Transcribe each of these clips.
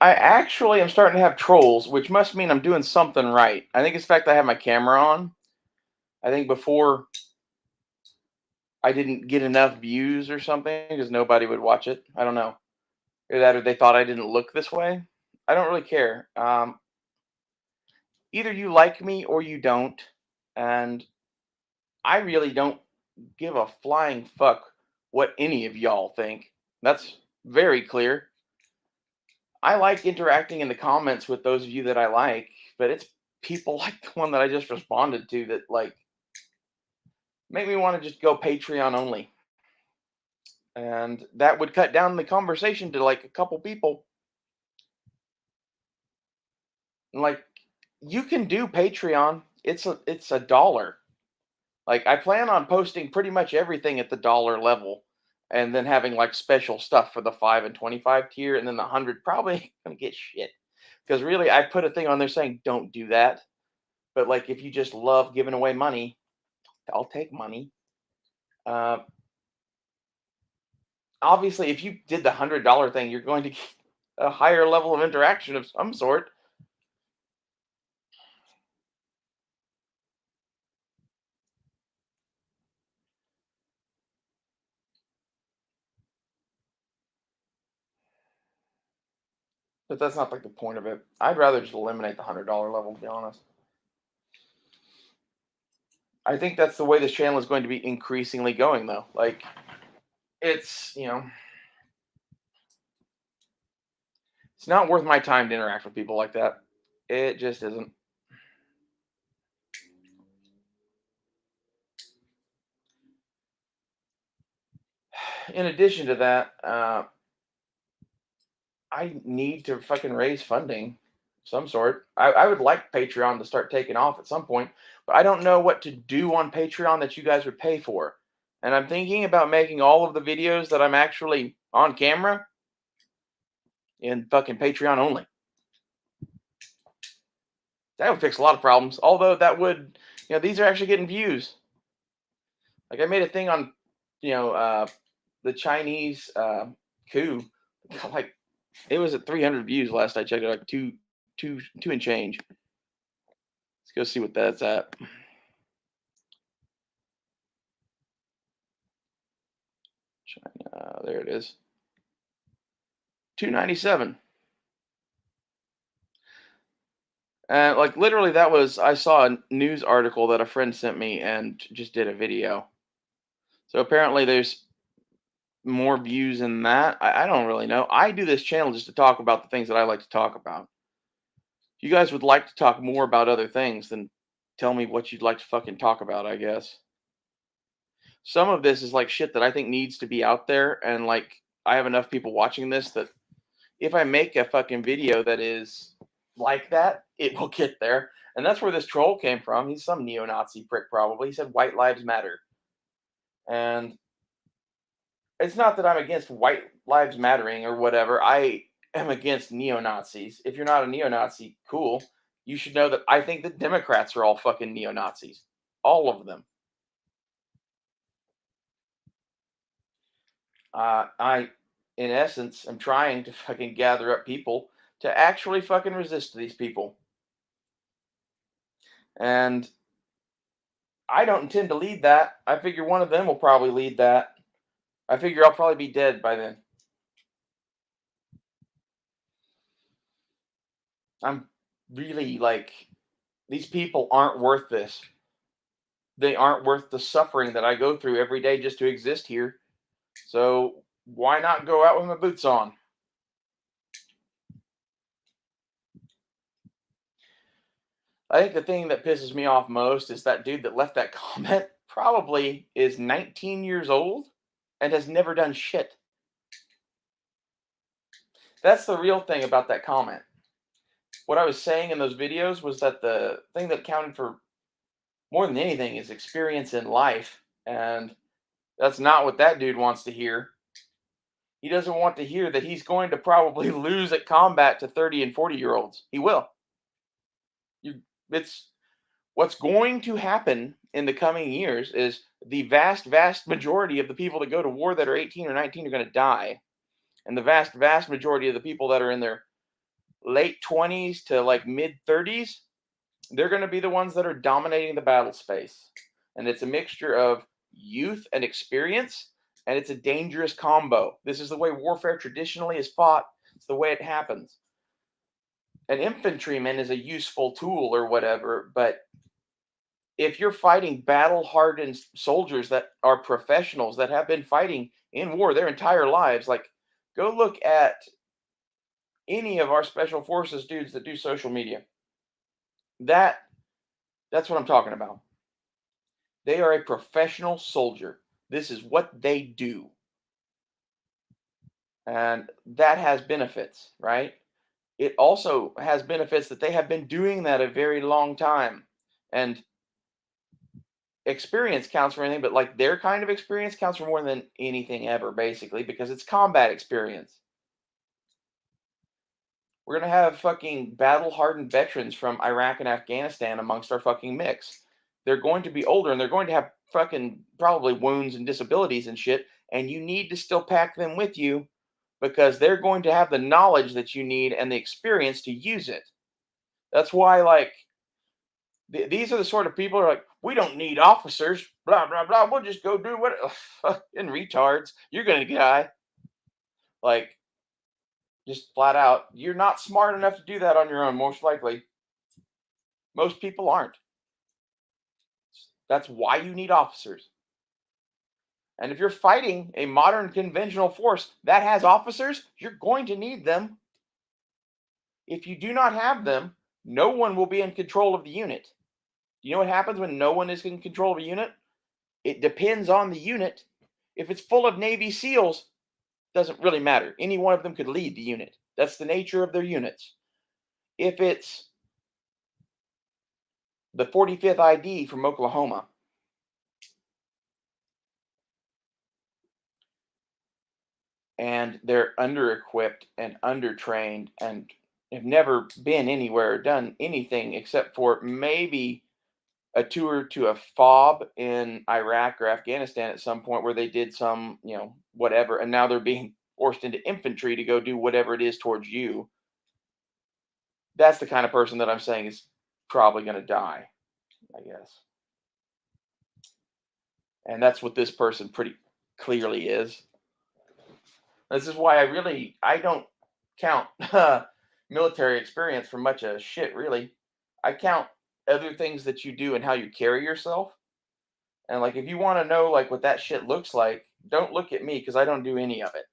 I actually am starting to have trolls, which must mean I'm doing something right. I think it's the fact that I have my camera on. I think before I didn't get enough views or something because nobody would watch it. I don't know. Either that or they thought I didn't look this way. I don't really care. Either you like me or you don't. And I really don't give a flying fuck what any of y'all think. That's very clear. I like interacting in the comments with those of you that I like, but it's people like the one that I just responded to that like make me want to just go Patreon only. And that would cut down the conversation to like a couple people. And like you can do Patreon. It's a dollar. Like I plan on posting pretty much everything at the dollar level and then having like special stuff for the 5 and 25 tier and then the 100 probably ain't gonna get shit. Because really I put a thing on there saying don't do that. But like if you just love giving away money, I'll take money. Uh, Obviously, if you did the $100 thing, you're going to get a higher level of interaction of some sort. But that's not like the point of it. I'd rather just eliminate the $100 level, to be honest. I think that's the way this channel is going to be increasingly going, though. Like, it's not worth my time to interact with people like that. It just isn't. In addition to that, I need to fucking raise funding of some sort. I would like Patreon to start taking off at some point, but I don't know what to do on Patreon that you guys would pay for. And I'm thinking about making all of the videos that I'm actually on camera in fucking Patreon only. That would fix a lot of problems. Although that would, these are actually getting views. Like I made a thing on, you know, uh, the Chinese coup. Like it was at 300 views last I checked. Like two and change. Let's go see what that's at. China, there it is. 297. And like literally, that was I saw a news article that a friend sent me and just did a video. So apparently, there's more views than that. I don't really know. I do this channel just to talk about the things that I like to talk about. If you guys would like to talk more about other things, then tell me what you'd like to fucking talk about, I guess. Some of this is like shit that I think needs to be out there, and like I have enough people watching this that if I make a fucking video that is like that, it will get there. And that's where this troll came from. He's some neo-Nazi prick, probably. He said white lives matter. And it's not that I'm against white lives mattering or whatever. I am against neo-Nazis. If you're not a neo-Nazi, cool. You should know that I think the Democrats are all fucking neo-Nazis. All of them. In essence, am trying to fucking gather up people to actually fucking resist these people. And I don't intend to lead that. I figure one of them will probably lead that. I figure I'll probably be dead by then. I'm really like, these people aren't worth this. They aren't worth the suffering that I go through every day just to exist here. So why not go out with my boots on? I think the thing that pisses me off most is that dude that left that comment probably is 19 years old and has never done shit. That's the real thing about that comment. What I was saying in those videos was that the thing that counted for more than anything is experience in life. And that's not what that dude wants to hear. He doesn't want to hear that he's going to probably lose at combat to 30 and 40-year-olds. He will. It's what's going to happen in the coming years is the vast majority of the people that go to war that are 18 or 19 are going to die. And the vast majority of the people that are in their late 20s to like mid 30s, they're going to be the ones that are dominating the battle space. And it's a mixture of youth and experience, and it's a dangerous combo. This is the way warfare traditionally is fought, it's the way it happens. An infantryman is a useful tool or whatever, but if you're fighting battle hardened soldiers that are professionals that have been fighting in war their entire lives, like go look at any of our special forces dudes that do social media. That's what I'm talking about. They are a professional soldier. This is what they do. And that has benefits, right? It also has benefits that they have been doing that a very long time. And experience counts for anything, but like their kind of experience counts for more than anything ever, basically, because it's combat experience. We're gonna have fucking battle hardened veterans from Iraq and Afghanistan amongst our fucking mix. They're going to be older and they're going to have fucking probably wounds and disabilities and shit, and you need to still pack them with you because they're going to have the knowledge that you need and the experience to use it. That's why, like, these are the sort of people who are like, we don't need officers, blah blah blah. We'll just go do what fucking retards. You're gonna die. Like, just flat out, you're not smart enough to do that on your own, most likely. Most people aren't. That's why you need officers. And if you're fighting a modern conventional force that has officers, you're going to need them. If you do not have them, no one will be in control of the unit. You know what happens when no one is in control of a unit? It depends on the unit. If it's full of Navy SEALs, doesn't really matter. Any one of them could lead the unit. That's the nature of their units. If it's the 45th ID from Oklahoma, and they're under equipped and undertrained and have never been anywhere or done anything except for maybe a tour to a FOB in Iraq or Afghanistan at some point where they did some, whatever, and now they're being forced into infantry to go do whatever it is towards you. That's the kind of person that I'm saying is probably going to die, I guess. And that's what this person pretty clearly is. This is why I don't count military experience for much of shit, really. I count other things that you do and how you carry yourself. And like, if you want to know like what that shit looks like, don't look at me because I don't do any of it.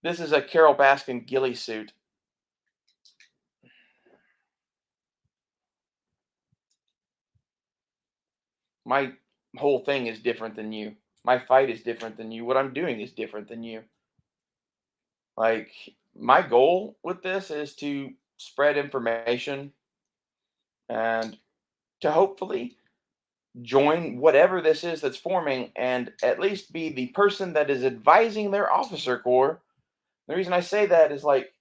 This is a Carol Baskin ghillie suit. My whole thing is different than you. My fight is different than you. What I'm doing is different than you. Like, my goal with this is to spread information and to hopefully join whatever this is that's forming and at least be the person that is advising their officer corps. The reason I say that is like,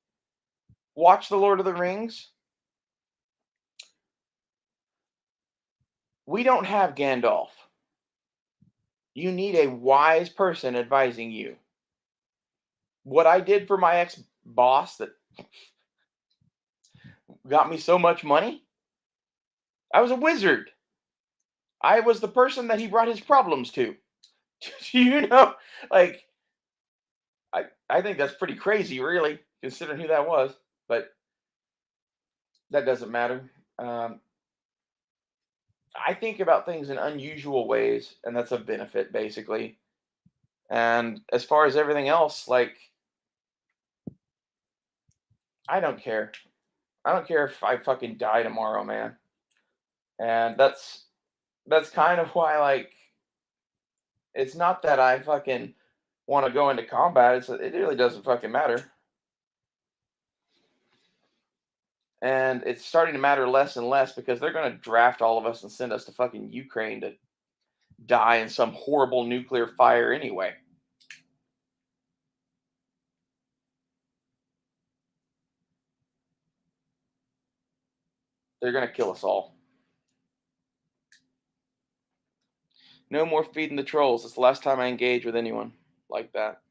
watch The Lord of the Rings. We don't have Gandalf. You need a wise person advising you. What I did for my ex boss that got me so much money, I was a wizard. I was the person that he brought his problems to. you know, like I think that's pretty crazy, really, considering who that was. But that doesn't matter. I think about things in unusual ways, and that's a benefit, basically. And as far as everything else, like, I don't care. I don't care if I fucking die tomorrow, man. And that's kind of why, like, it's not that I fucking want to go into combat. It really doesn't fucking matter. And it's starting to matter less and less because they're going to draft all of us and send us to fucking Ukraine to die in some horrible nuclear fire anyway. They're going to kill us all. No more feeding the trolls. It's the last time I engage with anyone like that.